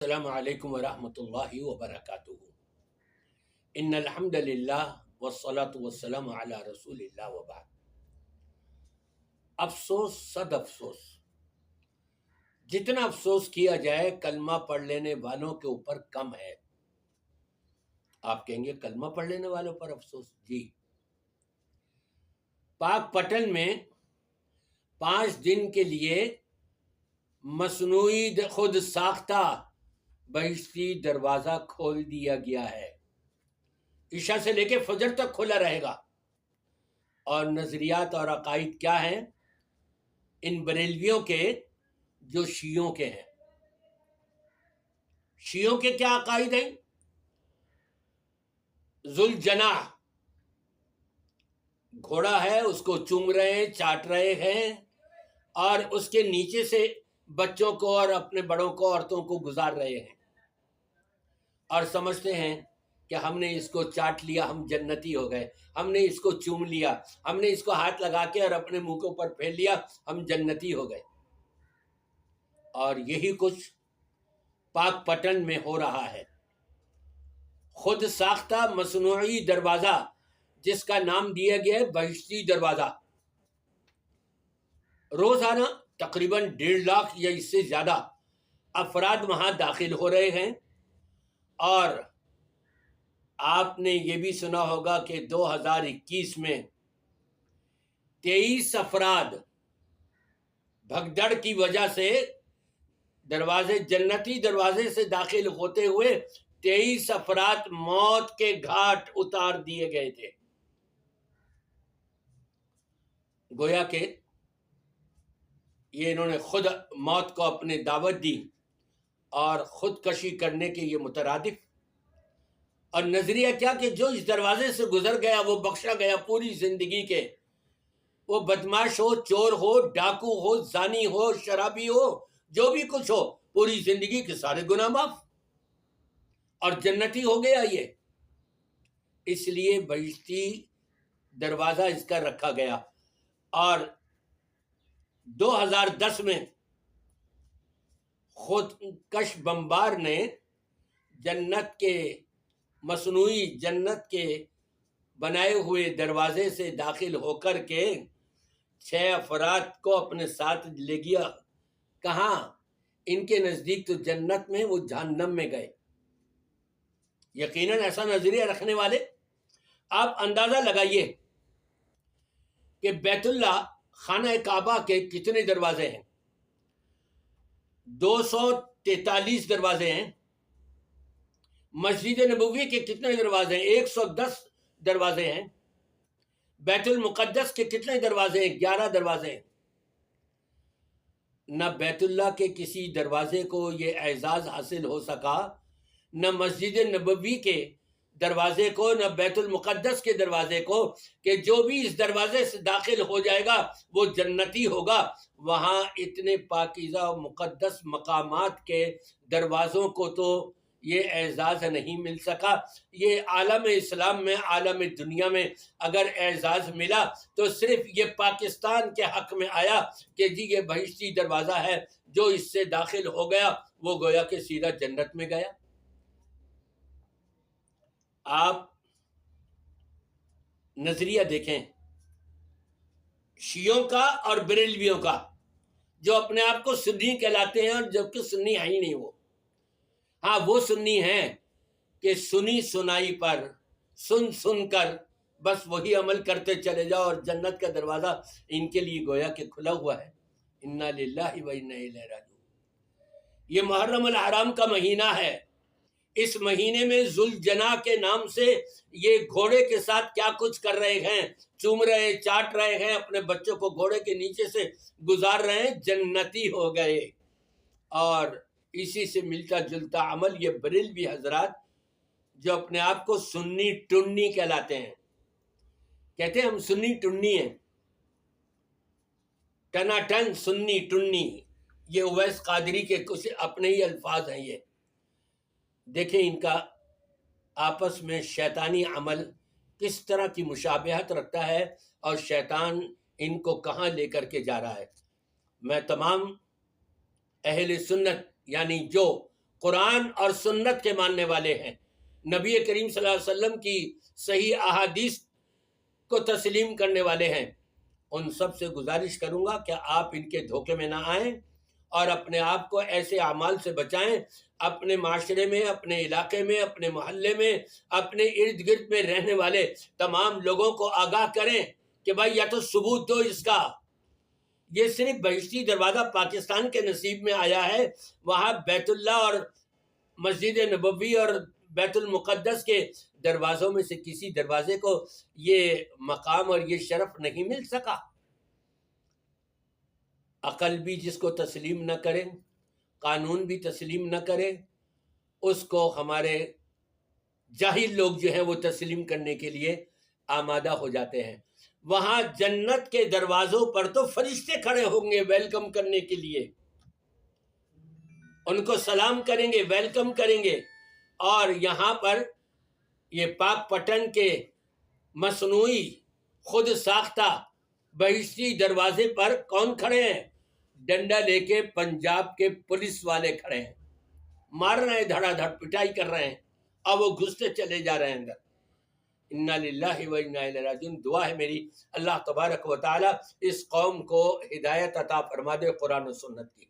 السلام علیکم ورحمۃ اللہ وبرکاتہ۔ ان الحمد للہ والصلاة والسلام علی رسول اللہ وبعد۔ افسوس صد افسوس، جتنا افسوس کیا جائے کلمہ پڑھ لینے والوں کے اوپر کم ہے۔ آپ کہیں گے کلمہ پڑھ لینے والوں پر افسوس؟ جی، پاک پٹن میں 5 دن کے لیے مصنوعی خود ساختہ بہشتی دروازہ کھول دیا گیا ہے۔ عشاء سے لے کے فجر تک کھلا رہے گا۔ اور نظریات اور عقائد کیا ہیں ان بریلویوں کے جو شیعوں کے ہیں؟ شیعوں کے کیا عقائد ہیں؟ ذوالجناح گھوڑا ہے، اس کو چوم رہے ہیں، چاٹ رہے ہیں، اور اس کے نیچے سے بچوں کو اور اپنے بڑوں کو، عورتوں کو گزار رہے ہیں، اور سمجھتے ہیں کہ ہم نے اس کو چاٹ لیا، ہم جنتی ہو گئے، ہم نے اس کو چوم لیا، ہم نے اس کو ہاتھ لگا کے اور اپنے منہ کے اوپر پھیر لیا، ہم جنتی ہو گئے۔ اور یہی کچھ پاک پٹن میں ہو رہا ہے۔ خود ساختہ مصنوعی دروازہ جس کا نام دیا گیا ہے بہشتی دروازہ، روزانہ تقریباً 1.5 لاکھ یا اس سے زیادہ افراد وہاں داخل ہو رہے ہیں۔ اور آپ نے یہ بھی سنا ہوگا کہ 2021 میں 23 افراد بھگدڑ کی وجہ سے جنتی دروازے سے داخل ہوتے ہوئے 23 افراد موت کے گھاٹ اتار دیے گئے تھے۔ گویا کہ یہ انہوں نے خود موت کو اپنے دعوت دی اور خودکشی کرنے کے یہ مترادف۔ اور نظریہ کیا کہ جو اس دروازے سے گزر گیا وہ بخشا گیا پوری زندگی کے، وہ بدماش ہو، چور ہو، ڈاکو ہو، زانی ہو، شرابی ہو، جو بھی کچھ ہو، پوری زندگی کے سارے گناہ معاف، اور جنتی ہو گیا یہ۔ اس لیے بہشتی دروازہ اس کا رکھا گیا۔ اور 2010 میں خود کش بمبار نے مصنوعی جنت کے بنائے ہوئے دروازے سے داخل ہو کر کے 6 افراد کو اپنے ساتھ لے گیا۔ کہاں؟ ان کے نزدیک تو جنت میں، وہ جہنم میں گئے۔ یقیناً ایسا نظریہ رکھنے والے، آپ اندازہ لگائیے کہ بیت اللہ خانہ کعبہ کے کتنے دروازے ہیں؟ 243 دروازے ہیں۔ مسجد نبوی کے کتنے دروازے ہیں؟ 110 دروازے ہیں۔ بیت المقدس کے کتنے دروازے ہیں؟ 11 دروازے ہیں۔ نہ بیت اللہ کے کسی دروازے کو یہ اعزاز حاصل ہو سکا، نہ مسجد نبوی کے دروازے کو، نہ بیت المقدس کے دروازے کو، کہ جو بھی اس دروازے سے داخل ہو جائے گا وہ جنتی ہوگا۔ وہاں اتنے پاکیزہ و مقدس مقامات کے دروازوں کو تو یہ اعزاز نہیں مل سکا۔ یہ عالم اسلام میں، عالم دنیا میں اگر اعزاز ملا تو صرف یہ پاکستان کے حق میں آیا کہ جی یہ بہشتی دروازہ ہے، جو اس سے داخل ہو گیا وہ گویا کہ سیدھا جنت میں گیا۔ آپ نظریہ دیکھیں شیعوں کا اور بریلویوں کا، جو اپنے آپ کو سنی کہلاتے ہیں اور جبکہ سنی ہے ہی نہیں وہ۔ ہاں، وہ سنی ہیں کہ سنی سنائی پر سن کر بس وہی عمل کرتے چلے جاؤ، اور جنت کا دروازہ ان کے لیے گویا کہ کھلا ہوا ہے۔ انا للہ و انا الیہ راجعون۔ یہ محرم الحرام کا مہینہ ہے۔ اس مہینے میں ذوالجناح کے نام سے یہ گھوڑے کے ساتھ کیا کچھ کر رہے ہیں، چوم رہے ہیں، چاٹ رہے ہیں، اپنے بچوں کو گھوڑے کے نیچے سے گزار رہے ہیں، جنتی ہو گئے۔ اور اسی سے ملتا جلتا عمل یہ بریلوی حضرات جو اپنے آپ کو سنی ٹنی کہلاتے ہیں، کہتے ہیں ہم سنی ٹنی ہیں، ٹنا ٹن سنی ٹنی، یہ اویس قادری کے کچھ اپنے ہی الفاظ ہیں۔ یہ دیکھیں ان کا آپس میں شیطانی عمل کس طرح کی مشابہت رکھتا ہے، اور شیطان ان کو کہاں لے کر کے جا رہا ہے۔ میں تمام اہل سنت یعنی جو قرآن اور سنت کے ماننے والے ہیں، نبی کریم صلی اللہ علیہ وسلم کی صحیح احادیث کو تسلیم کرنے والے ہیں، ان سب سے گزارش کروں گا کہ آپ ان کے دھوکے میں نہ آئیں اور اپنے آپ کو ایسے اعمال سے بچائیں، اپنے معاشرے میں، اپنے علاقے میں، اپنے محلے میں، اپنے ارد گرد میں رہنے والے تمام لوگوں کو آگاہ کریں کہ بھائی یا تو ثبوت دو اس کا۔ یہ صرف بہشتی دروازہ پاکستان کے نصیب میں آیا ہے، وہاں بیت اللہ اور مسجد نبوی اور بیت المقدس کے دروازوں میں سے کسی دروازے کو یہ مقام اور یہ شرف نہیں مل سکا۔ عقل بھی جس کو تسلیم نہ کرے، قانون بھی تسلیم نہ کرے، اس کو ہمارے جاہل لوگ جو ہیں وہ تسلیم کرنے کے لیے آمادہ ہو جاتے ہیں۔ وہاں جنت کے دروازوں پر تو فرشتے کھڑے ہوں گے ویلکم کرنے کے لیے، ان کو سلام کریں گے، ویلکم کریں گے، اور یہاں پر یہ پاک پٹن کے مصنوعی خود ساختہ بہشتی دروازے پر کون کھڑے ہیں؟ ڈنڈا لے کے پنجاب کے پولیس والے کھڑے ہیں، مار رہے ہیں، دھڑا دھڑ پٹائی کر رہے ہیں، اور وہ گھستے چلے جا رہے ہیں اندر۔ انا للہ و انا الیہ راجعون۔ دعا ہے میری اللہ تبارک و تعالی اس قوم کو ہدایت عطا فرما دے قرآن و سنت کی۔